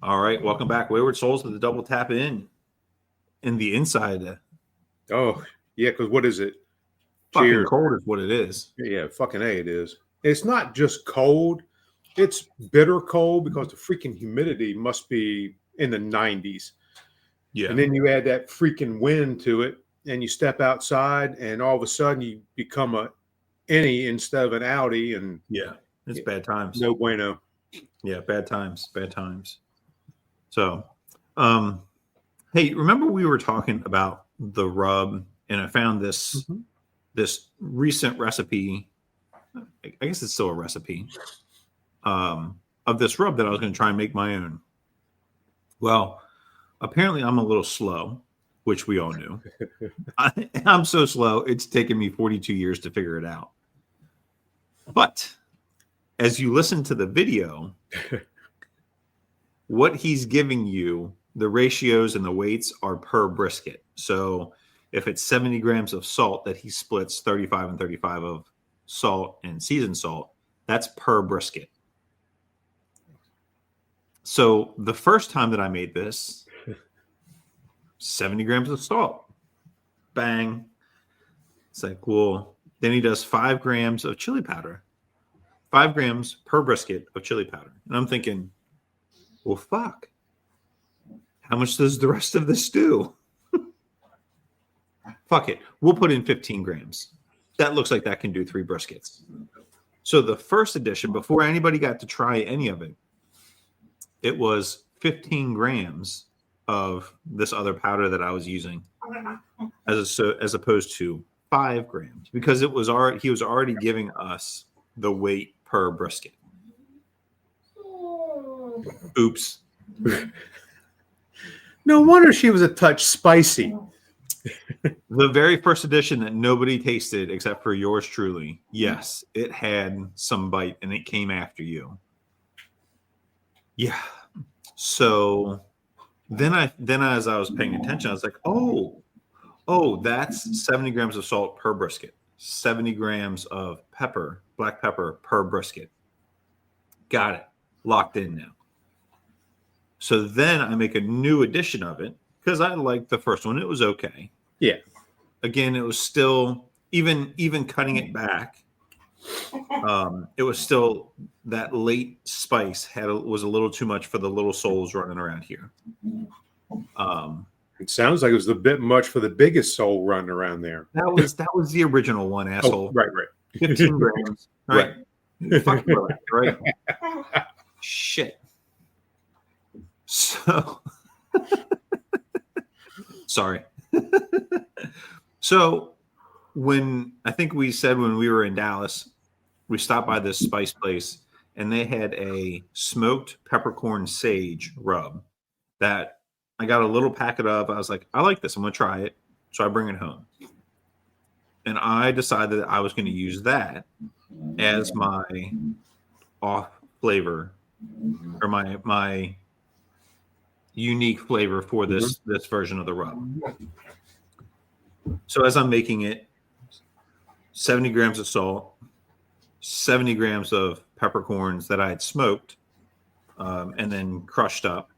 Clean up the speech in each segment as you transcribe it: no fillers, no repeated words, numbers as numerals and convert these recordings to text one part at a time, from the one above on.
All right, welcome back, Wayward Souls, to the double tap in the inside. Oh, yeah, because what is it? Fucking Cheers. cold is what it is. Yeah, fucking A it is. It's not just cold. It's bitter cold because the freaking humidity must be in the 90s. Yeah. And then you add that freaking wind to it, and you step outside, and all of a sudden you become a innie instead of an outie. And yeah, it's bad times. No bueno. Yeah, bad times. So, hey, remember we were talking about the rub, and I found this this recent recipe. I guess it's still a recipe of this rub that I was going to try and make my own. Well, apparently I'm a little slow, which we all knew. I'm so slow, it's taken me 42 years to figure it out. But as you listen to the video, what he's giving you, the ratios and the weights are per brisket. So if it's 70 grams of salt that he splits 35 and 35 of salt and seasoned salt, that's per brisket. So the first time that I made this, 70 grams of salt. Bang. It's like, well, then he does 5 grams of chili powder. 5 grams per brisket of chili powder. And I'm thinking, well, fuck. How much does the rest of this do? Fuck it. We'll put in 15 grams. That looks like that can do 3 briskets. So the first edition, before anybody got to try any of it, it was 15 grams of this other powder that I was using as opposed to 5 grams because he was already giving us the weight per brisket. Oops. No wonder she was a touch spicy. The very first edition that nobody tasted except for yours truly. Yes, it had some bite and it came after you. Yeah. So then as I was paying attention, I was like, oh, that's 70 grams of salt per brisket, 70 grams of pepper, black pepper per brisket. Got it. Locked in now. So then I make a new edition of it because I liked the first one. It was okay. Yeah. Again, it was still even cutting it back. It was still that late spice was a little too much for the little souls running around here. It sounds like it was a bit much for the biggest soul running around there. That was the original one, asshole. Oh, right. 15 grams. Right. Fucking relax, right? Shit. So sorry. So when we were in Dallas, we stopped by this spice place and they had a smoked peppercorn sage rub that I got a little packet of. I was like, I like this. I'm going to try it. So I bring it home. And I decided that I was going to use that as my off flavor or my unique flavor for this version of the rub. So as I'm making it, 70 grams of salt, 70 grams of peppercorns that I had smoked and then crushed up.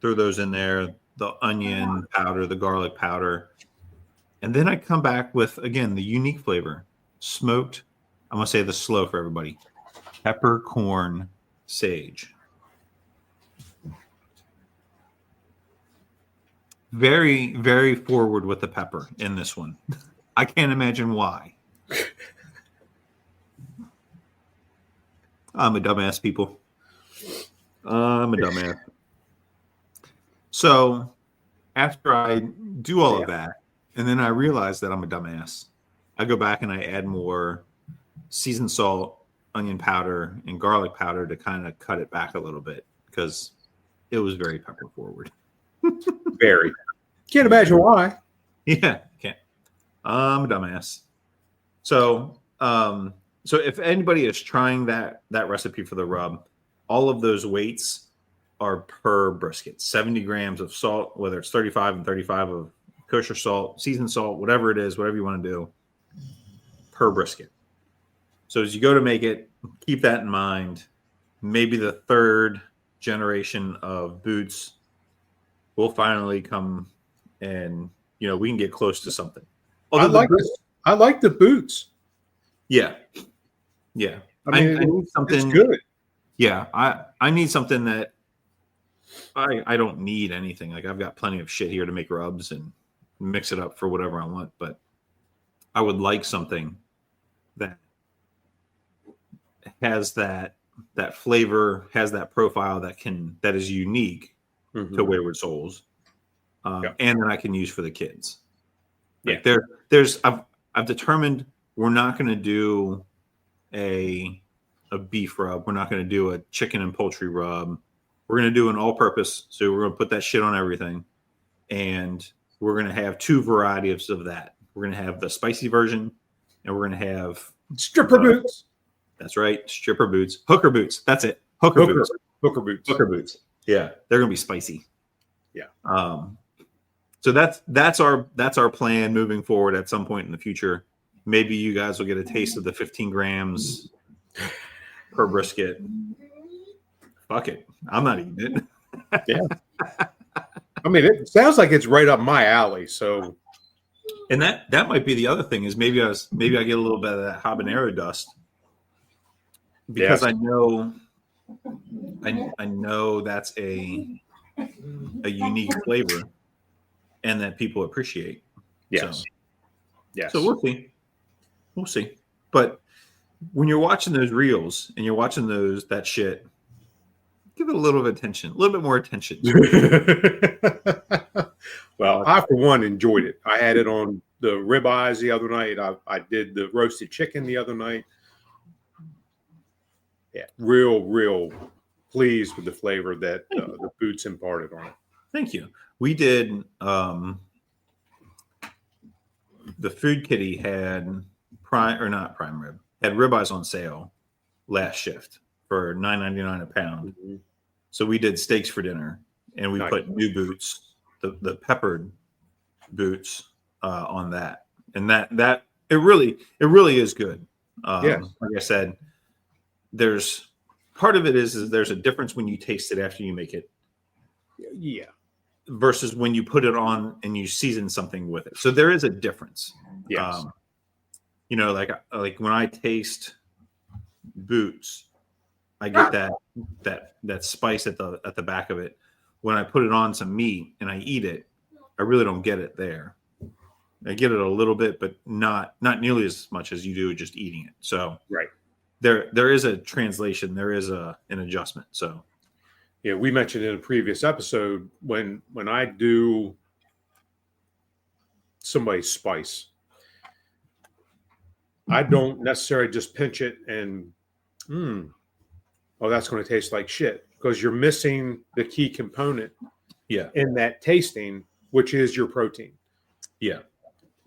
Threw those in there, the onion powder, the garlic powder. And then I come back with, again, the unique flavor. Smoked, I'm going to say the slow for everybody, peppercorn sage. Very, very forward with the pepper in this one. I can't imagine why. I'm a dumbass, people. I'm a dumbass. So after I do all of that, and then I realize that I'm a dumbass, I go back and I add more seasoned salt, onion powder, and garlic powder to kind of cut it back a little bit because it was very pepper forward. Very. Can't imagine why. Yeah, can't. I'm a dumbass. So if anybody is trying that recipe for the rub, all of those weights are per brisket. 70 grams of salt, whether it's 35 and 35 of kosher salt, seasoned salt, whatever it is, whatever you want to do, per brisket. So as you go to make it, keep that in mind. Maybe the third generation of boots will finally come, and we can get close to something. I like this. I like the boots. Yeah. I mean, I need something. It's good. Yeah, I need something that I don't need anything. Like, I've got plenty of shit here to make rubs and mix it up for whatever I want, but I would like something that has that flavor, has that profile that is unique to Wayward Soles, and that I can use for the kids. Like, I've determined we're not going to do a beef rub. We're not going to do a chicken and poultry rub. We're going to do an all-purpose. So we're going to put that shit on everything, and we're going to have 2 varieties of that. We're going to have the spicy version, and we're going to have stripper boots. That's right, stripper boots, hooker boots. That's it, hooker boots. Yeah, they're going to be spicy. Yeah. So that's our plan moving forward. At some point in the future, maybe you guys will get a taste of the 15 grams per brisket. Fuck it, I'm not eating it. Yeah. I mean, it sounds like it's right up my alley. So, and that might be the other thing is maybe I get a little bit of that habanero dust because I know that's a unique flavor and that people appreciate. Yes. So we'll see. But when you're watching those reels and you're watching that shit, give it a little bit more attention. Well, I for one enjoyed it. I had it on the ribeyes the other night. I did the roasted chicken the other night. Yeah, real pleased with the flavor that the boots imparted on it. Thank you. We did. The Food Kitty had not prime rib, had ribeyes on sale last shift for $9.99 a pound. Mm-hmm. So we did steaks for dinner, and we put new boots, the peppered boots, on that, and that it really is good. Like I said, there's part of it is there's a difference when you taste it after you make it. Yeah. Versus when you put it on and you season something with it. So there is a difference. Yes. Like when I taste boots, I get that spice at the back of it. When I put it on some meat and I eat it, I really don't get it there. I get it a little bit, but not nearly as much as you do just eating it. So right. There is a translation, there is an adjustment. So yeah, we mentioned in a previous episode when I do somebody's spice, I don't necessarily just pinch it and that's going to taste like shit, because you're missing the key component in that tasting, which is your protein. Yeah.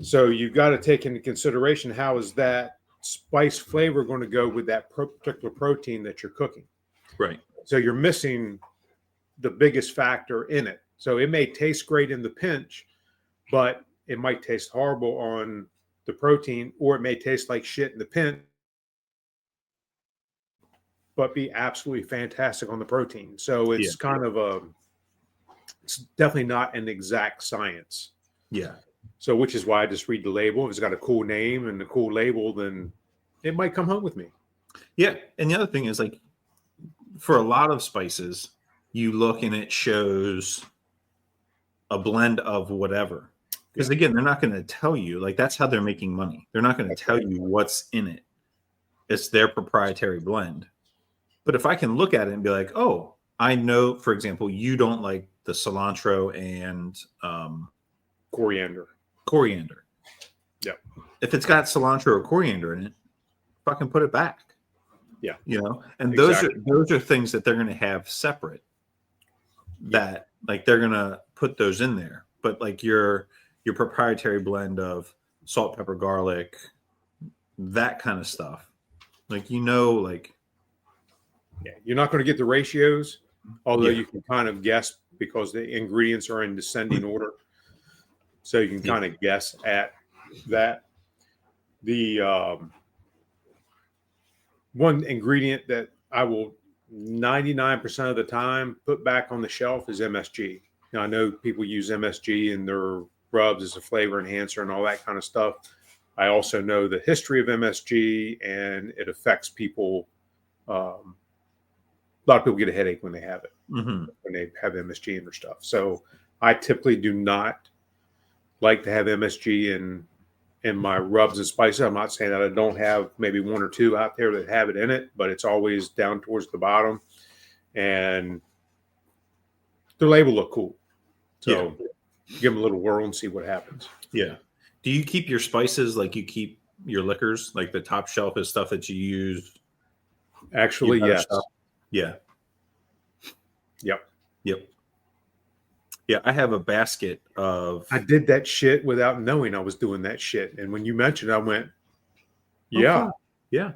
So you've got to take into consideration, how is that spice flavor going to go with that particular protein that you're cooking? Right. So you're missing the biggest factor in it. So it may taste great in the pinch, but it might taste horrible on the protein, or it may taste like shit in the pinch, but be absolutely fantastic on the protein. So it's kind of it's definitely not an exact science. Yeah. So which is why I just read the label. If it's got a cool name and a cool label, then it might come home with me. Yeah. And the other thing is, like, for a lot of spices, you look and it shows a blend of whatever. Because again, they're not going to tell you, like, that's how they're making money. They're not going to tell you what's in it. It's their proprietary blend. But if I can look at it and be like, oh, I know, for example, you don't like the cilantro and Coriander. Yeah. If it's got cilantro or coriander in it, fucking put it back. Yeah. And those are things that they're going to have separate. That, like, they're going to put those in there. But like your proprietary blend of salt, pepper, garlic, that kind of stuff, like, you're not going to get the ratios, although you can kind of guess, because the ingredients are in descending order. So you can kind of guess at that. The one ingredient that I will 99% of the time, put back on the shelf is MSG. Now, I know people use MSG in their rubs as a flavor enhancer and all that kind of stuff. I also know the history of MSG, and it affects people. A lot of people get a headache when they have it, when they have MSG in their stuff. So I typically do not like to have MSG in my rubs and spices. I'm not saying that I don't have maybe one or two out there that have it in it, but it's always down towards the bottom. And the label look cool. So give them a little whirl and see what happens. Yeah. Do you keep your spices like you keep your liquors? Like the top shelf is stuff that you use? Actually, yes. Yeah. Yep. Yeah, I have a basket of... I did that shit without knowing I was doing that shit. And when you mentioned it, I went, yeah. Yeah.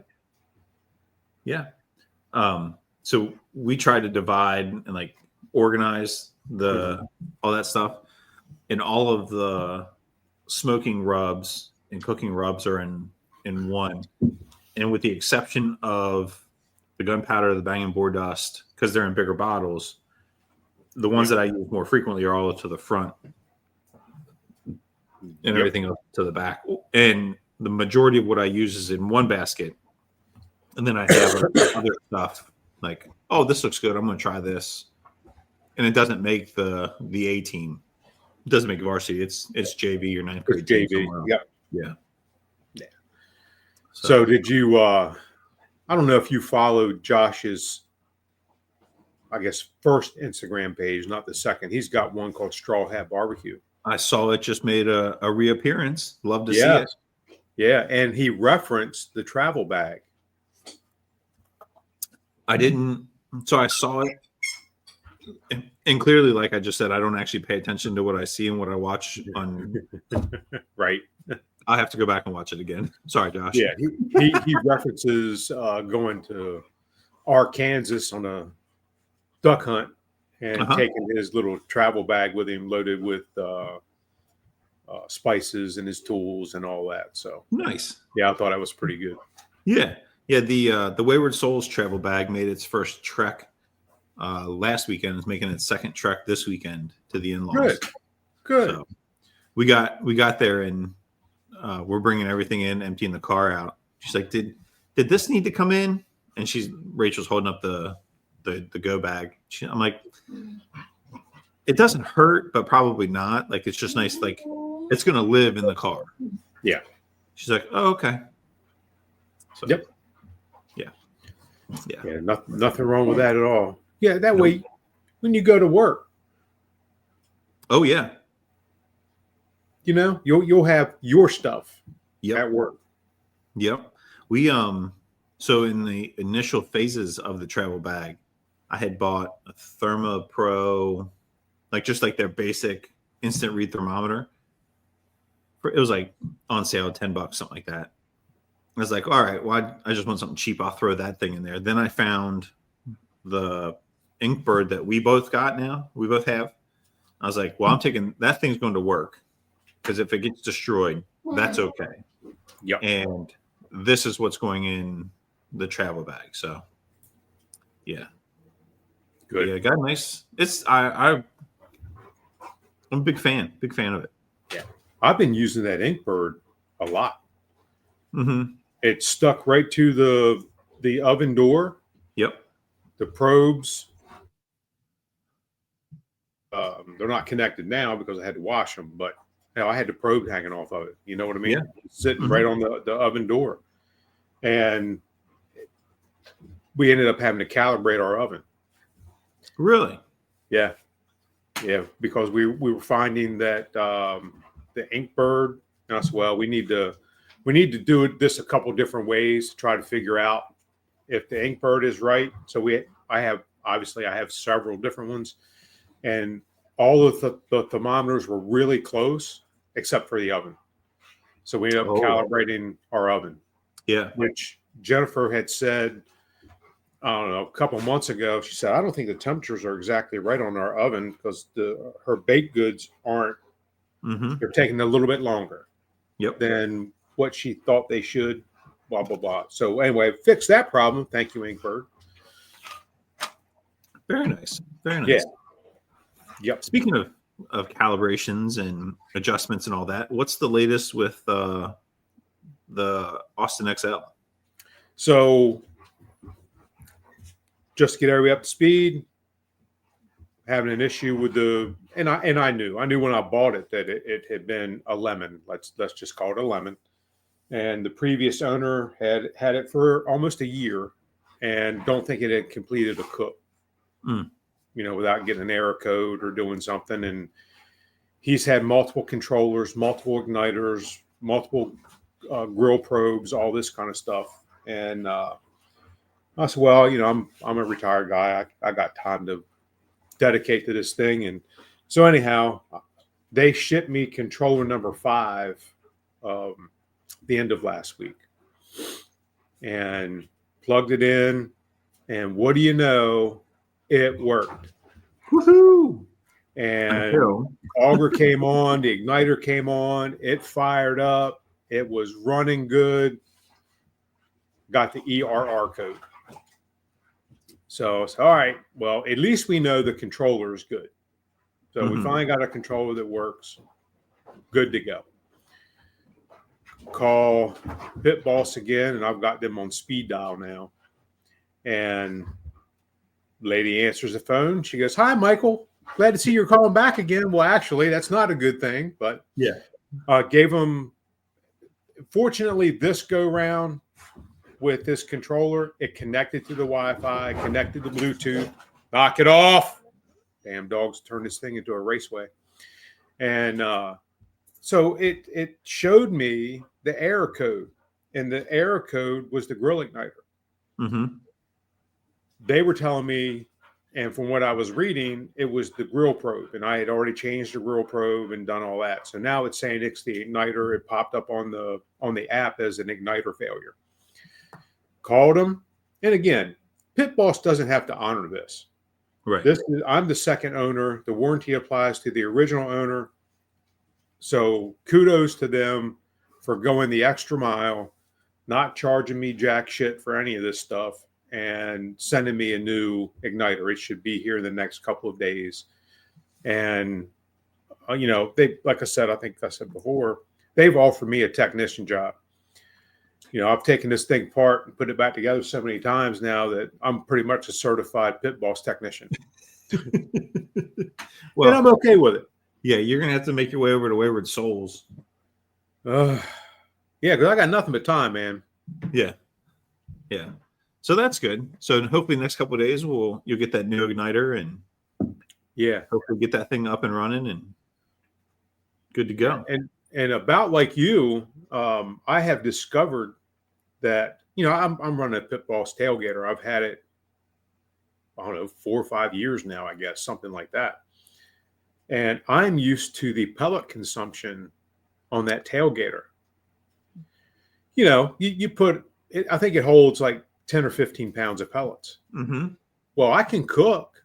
So we try to divide and like organize all that stuff. And all of the smoking rubs and cooking rubs are in one. And with the exception of the gunpowder, the bang and board dust, because they're in bigger bottles, the ones that I use more frequently are all to the front and everything else to the back. And the majority of what I use is in one basket. And then I have other stuff like, oh, this looks good. I'm going to try this. And it doesn't make the A team. It doesn't make varsity. It's JV or ninth grade. It's JV. Yep. Yeah. So did you, I don't know if you followed Josh's, I guess, first Instagram page, not the second. He's got one called Straw Hat Barbecue. I saw it just made a reappearance. Love to see it. Yeah. And he referenced the travel bag. I didn't. So I saw it. And clearly, like I just said, I don't actually pay attention to what I see and what I watch on. Right. I have to go back and watch it again. Sorry, Josh. Yeah. He references going to Arkansas on a duck hunt and taking his little travel bag with him loaded with spices and his tools and all that. So nice. Yeah, I thought that was pretty good. Yeah. The Wayward Soles travel bag made its first trek last weekend. It's making its second trek this weekend to the in-laws. Good. So we got there and we're bringing everything in, emptying the car out. She's like, did this need to come in? And Rachel's holding up the go bag. I'm like, it doesn't hurt, but probably not. Like, it's just nice. Like, it's going to live in the car. Yeah. She's like, oh, okay. So, yep. Yeah. Nothing wrong with that at all. Yeah. That way, when you go to work. Oh yeah. You'll have your stuff at work. Yep. We, so in the initial phases of the travel bag, I had bought a Therma Pro, just like their basic instant read thermometer. It was like on sale, $10, something like that. I was like, all right, well, I just want something cheap. I'll throw that thing in there. Then I found the Inkbird that we both got now. We both have. I was like, well, I'm taking that thing's going to work because if it gets destroyed, that's okay. Yep. And this is what's going in the travel bag. So, yeah. Good. Yeah, got nice. I'm a big fan of it. Yeah. I've been using that Inkbird a lot. Mm-hmm. It's stuck right to the oven door. Yep. The probes. They're not connected now because I had to wash them, but I had the probe hanging off of it. You know what I mean? Yeah. Sitting right on the oven door. And we ended up having to calibrate our oven. Really? Yeah. Yeah. Because we were finding that the Inkbird, and I said, well, we need to do this a couple different ways to try to figure out if the Inkbird is right. So I have several different ones, and all of the thermometers were really close except for the oven. So we ended up calibrating our oven. Yeah. Which Jennifer had said, I don't know, a couple months ago. She said, I don't think the temperatures are exactly right on our oven because her baked goods aren't. Mm-hmm. They're taking a little bit longer. Yep. Than what she thought they should, blah, blah, blah. So anyway, fix that problem. Thank you, Inkbird. Very nice. Very nice. Yeah. Yep. Speaking of calibrations and adjustments and all that, what's the latest with the Austin XL? So just to get everybody up to speed, having an issue with and I knew when I bought it that it had been a lemon. Let's just call it a lemon. And the previous owner had it for almost a year and don't think it had completed a cook, without getting an error code or doing something. And he's had multiple controllers, multiple igniters, multiple grill probes, all this kind of stuff. And I said, well, I'm a retired guy. I got time to dedicate to this thing. And so anyhow, they shipped me controller number 5 the end of last week and plugged it in. And what do you know? It worked. Woohoo! And auger came on, the igniter came on, it fired up, it was running good, got the ERR code. So it's all right. Well, at least we know the controller is good. So we finally got a controller that works. Good to go. Call Pit Boss again, and I've got them on speed dial now. And lady answers the phone. She goes, "Hi, Michael. Glad to see you're calling back again." Well, actually, that's not a good thing, but yeah, gave them. Fortunately, this go round with this controller, it connected to the Wi-Fi, connected to Bluetooth. Knock it off! Damn dogs turned this thing into a raceway, and so it showed me the error code, and the error code was the grill igniter. They were telling me, and from what I was reading, it was the grill probe, and I had already changed the grill probe and done all that. So now it's saying it's the igniter. It popped up on the app as an igniter failure. Called them, and again, Pit Boss doesn't have to honor this. Right. I'm the second owner. The warranty applies to the original owner. So kudos to them for going the extra mile, not charging me jack shit for any of this stuff, and sending me a new igniter. It should be here in the next couple of days. And, they, like I said, I think I said before, they've offered me a technician job. I've taken this thing apart and put it back together so many times now that I'm pretty much a certified Pit Boss technician. Well, and I'm okay with it. Yeah, you're going to have to make your way over to Wayward Soles. Yeah, because I got nothing but time, man. Yeah. So that's good. So hopefully the next couple of days you'll get that new igniter and hopefully get that thing up and running and good to go. And about like you, I have discovered that I'm running a Pit Boss tailgater. I've had it, I don't know, 4 or 5 years now, I guess, something like that. And I'm used to the pellet consumption on that tailgater. You put it, I think it holds like 10 or 15 pounds of pellets. Well, I can cook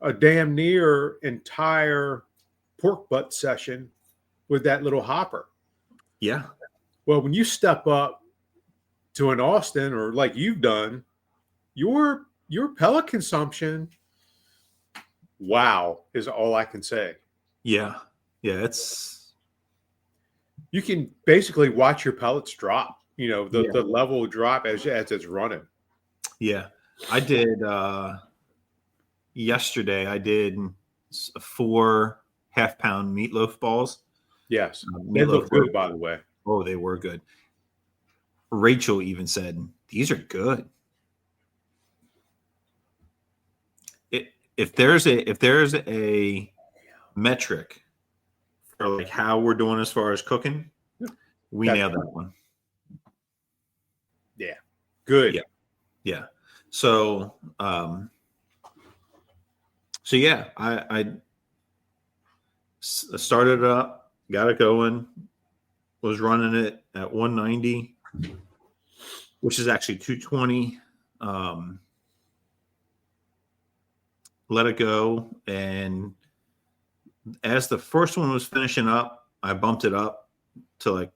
a damn near entire pork butt session with that little hopper. Yeah. Well, when you step up to an Austin or like you've done, your pellet consumption, wow, is all I can say. Yeah. You can basically watch your pellets drop. The level drop as it's running. Yeah. I did yesterday. I did 4 half-pound meatloaf balls. Yes, they look good, by the way. Oh, they were good. Rachel even said, "These are good." If there's a metric for like how we're doing as far as cooking, we nailed that one. Yeah, good. Yeah. So, yeah, I started it up, got it going, was running it at 190, which is actually 220. Let it go, and as the first one was finishing up, I bumped it up to like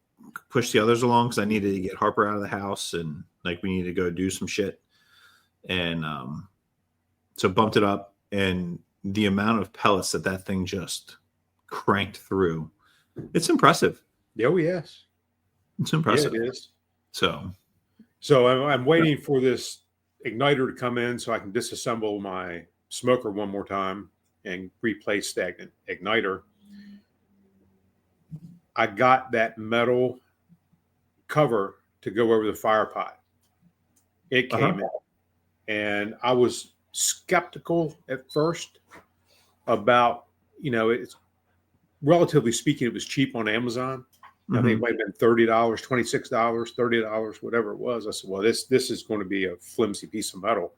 push the others along because I needed to get Harper out of the house and like we needed to go do some shit. And So bumped it up, and the amount of pellets that thing just cranked through, it's impressive. Oh, yes. It's impressive. Yeah, it is. So I'm waiting for this igniter to come in so I can disassemble my smoker one more time and replace that igniter. I got that metal cover to go over the fire pot. It came in, and I was skeptical at first about, it's relatively speaking, it was cheap on Amazon. I think it might have been $30, $26, $30, whatever it was. I said, well, this is going to be a flimsy piece of metal.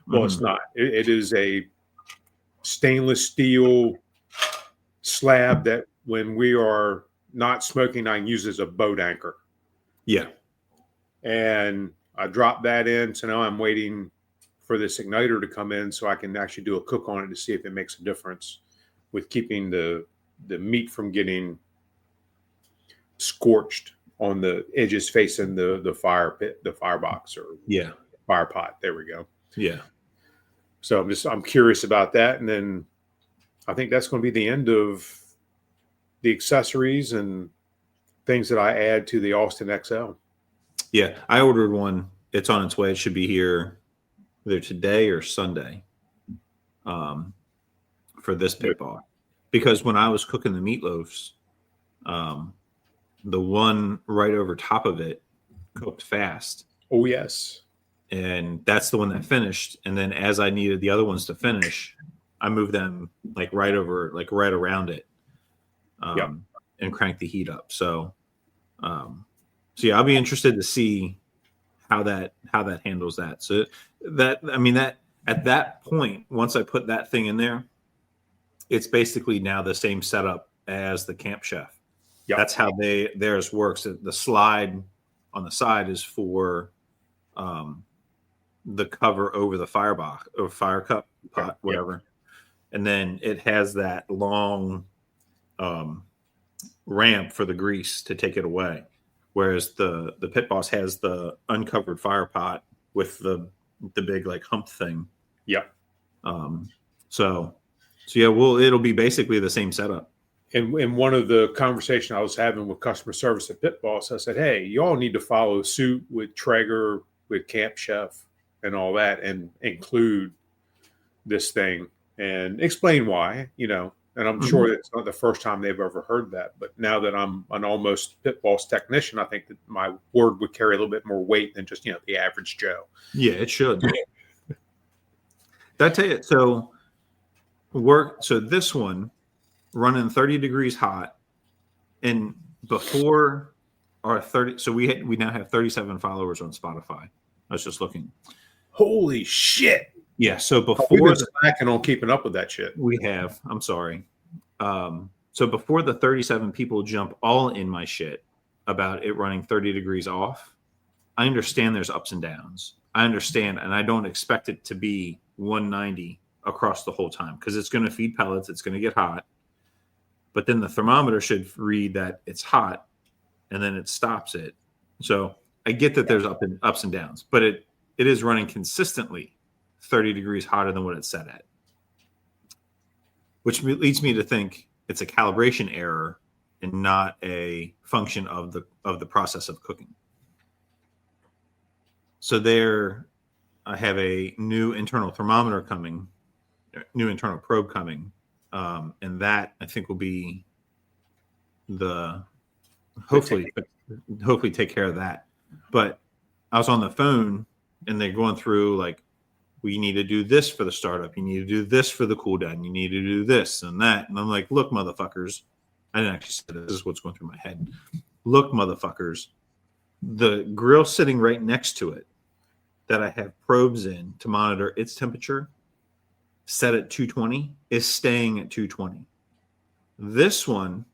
Well, it's not. It is a stainless steel slab that when we are not smoking, I can use as a boat anchor. Yeah. And I dropped that in. So now I'm waiting for this igniter to come in so I can actually do a cook on it to see if it makes a difference with keeping the meat from getting scorched on the edges facing the fire pit, the firebox, or fire pot. There we go. Yeah. So I'm curious about that. And then I think that's going to be the end of the accessories and things that I add to the Austin XL. Yeah. I ordered one. It's on its way. It should be here either today or Sunday for this pit ball. Because when I was cooking the meatloafs, the one right over top of it cooked fast. Oh, yes. And that's the one that finished. And then as I needed the other ones to finish, I moved them like right over, like right around it, and cranked the heat up. So yeah, I'll be interested to see how that handles that. So that at that point, once I put that thing in there, it's basically now the same setup as the Camp Chef. Yep. That's how theirs works. The slide on the side is for the cover over the firebox or fire cup pot, whatever. Yep. And then it has that long ramp for the grease to take it away. Whereas the Pit Boss has the uncovered fire pot with the big like hump thing. Yep. So yeah, it'll be basically the same setup. In one of the conversations I was having with customer service at Pit Boss, I said, hey, you all need to follow suit with Traeger, with Camp Chef and all that, and include this thing and explain why, and I'm sure it's not the first time they've ever heard that. But now that I'm an almost Pit Boss technician, I think that my word would carry a little bit more weight than just, the average Joe. Yeah, it should. That's it. So this one running 30 degrees hot, and before our 30, so we now have 37 followers on Spotify. I was just looking. Holy shit. Yeah. So before we've been slacking on keeping up with that shit. We have. I'm sorry. So before the 37 people jump all in my shit about it running 30 degrees off, I understand there's ups and downs. I understand, and I don't expect it to be 190 across the whole time because it's going to feed pellets. It's going to get hot. But then the thermometer should read that it's hot, and then it stops it. So I get that there's ups and downs, but it is running consistently 30 degrees hotter than what it's set at, which leads me to think it's a calibration error and not a function of the process of cooking. So I have a new internal thermometer coming, new internal probe coming. And that I think will be hopefully take care of that. But I was on the phone and they're going through like, we need to do this for the startup. You need to do this for the cool down. You need to do this and that. And I'm like, look, motherfuckers. I didn't actually say this is what's going through my head. Look, motherfuckers. The grill sitting right next to it that I have probes in to monitor its temperature set at 220 is staying at 220. This one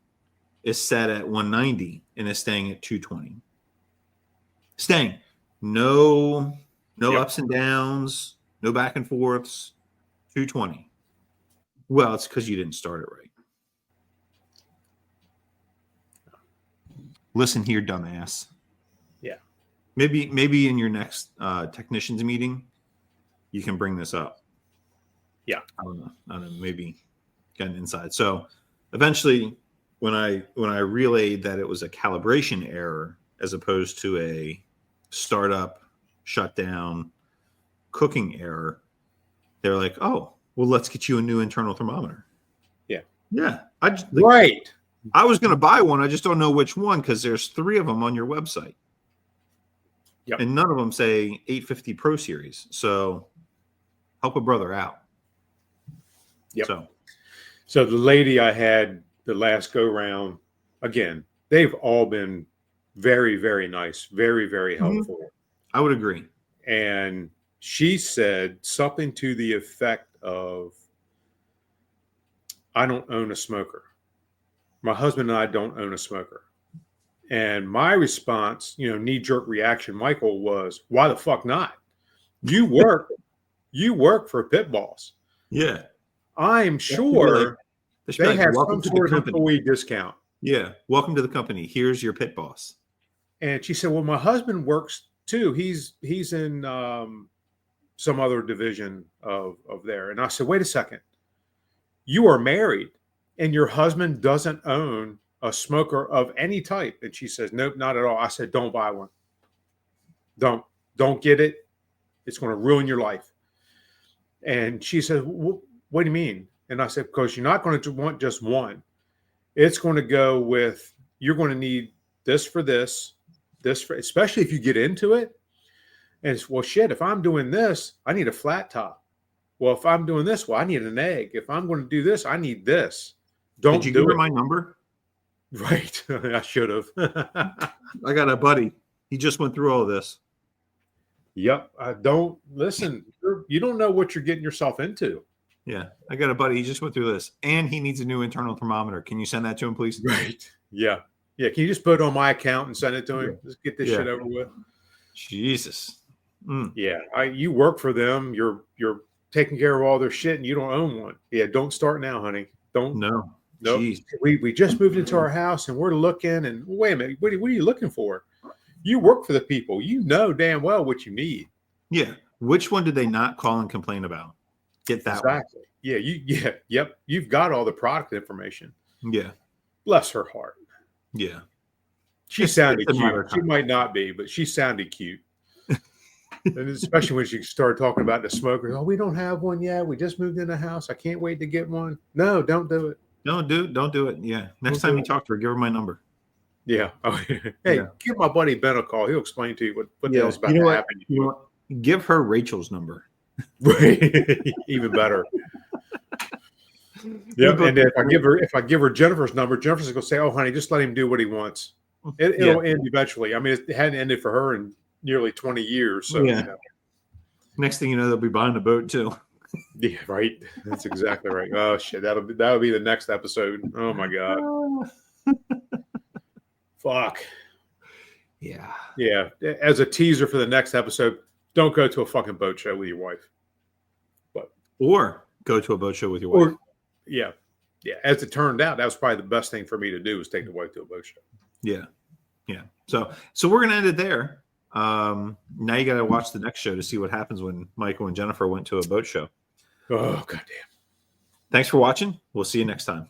is set at 190 and is staying at 220. Staying. No ups and downs, no back and forths, 220. Well, it's because you didn't start it right. Listen here, dumbass. Yeah. Maybe in your next technicians meeting, you can bring this up. Yeah. I don't know, maybe getting inside. So eventually when I relayed that it was a calibration error as opposed to a startup, shutdown, cooking error, they're like, oh, well, let's get you a new internal thermometer. Yeah. Yeah. Right. I was going to buy one. I just don't know which one because there's 3 of them on your website. Yep. And none of them say 850 Pro Series. So help a brother out. Yep. So the lady I had the last go round, again, they've all been very, very nice, very, very helpful. I would agree. And she said something to the effect of, I don't own a smoker. My husband and I don't own a smoker. And my response, knee-jerk reaction, Michael, was, why the fuck not? You work for a pit boss. Yeah. I'm sure they have some sort of employee discount. Yeah. Welcome to the company. Here's your pit boss. And she said, well, my husband works too. He's in some other division of there. And I said, wait a second. You are married and your husband doesn't own a smoker of any type. And she says, nope, not at all. I said, don't buy one. Don't get it. It's going to ruin your life. And she said, what do you mean? And I said, because you're not going to want just one. It's going to go with, you're going to need this for this for, especially if you get into it. And it's, well, shit, if I'm doing this, I need a flat top. Well, if I'm doing this, well, I need an egg. If I'm going to do this, I need this. Did you give her my number? Right. I should have. I got a buddy. He just went through all of this. Yep. Don't listen. You don't know what you're getting yourself into. Yeah. I got a buddy. He just went through this and he needs a new internal thermometer. Can you send that to him, please? Right. Yeah. Yeah. Can you just put it on my account and send it to him? Yeah. Let's get this shit over with. Jesus. Yeah. You work for them. You're taking care of all their shit and you don't own one. Yeah. Don't start now, honey. Don't. No. Nope. We just moved into our house and we're looking and wait a minute. What are you looking for? You work for the people. You know damn well what you need. Yeah. Which one did they not call and complain about? Get that exactly. One. Yeah. Yep. You've got all the product information. Yeah. Bless her heart. Yeah. She sounded cute. She might not be, but she sounded cute. And especially when she started talking about the smokers. Oh, we don't have one yet. We just moved in the house. I can't wait to get one. No, don't do it. Don't do it. Yeah. Next time you talk to her, give her my number. Yeah. Oh, hey, give my buddy Ben a call. He'll explain to you what the hell's about to happen. Give her Rachel's number. Even better. Yeah. And if I give her Jennifer's number, Jennifer's gonna say, "Oh, honey, just let him do what he wants." It'll end eventually. I mean, it hadn't ended for her in nearly 20 years. So next thing you know, they'll be buying a boat too. Yeah, right. That's exactly right. Oh shit, that'll be the next episode. Oh my god. Fuck. Yeah. Yeah. As a teaser for the next episode, don't go to a fucking boat show with your wife. Or go to a boat show with your wife. Yeah. As it turned out, that was probably the best thing for me to do was take the wife to a boat show. Yeah. So we're gonna end it there. Now you got to watch the next show to see what happens when Michael and Jennifer went to a boat show. Oh, goddamn. Thanks for watching. We'll see you next time.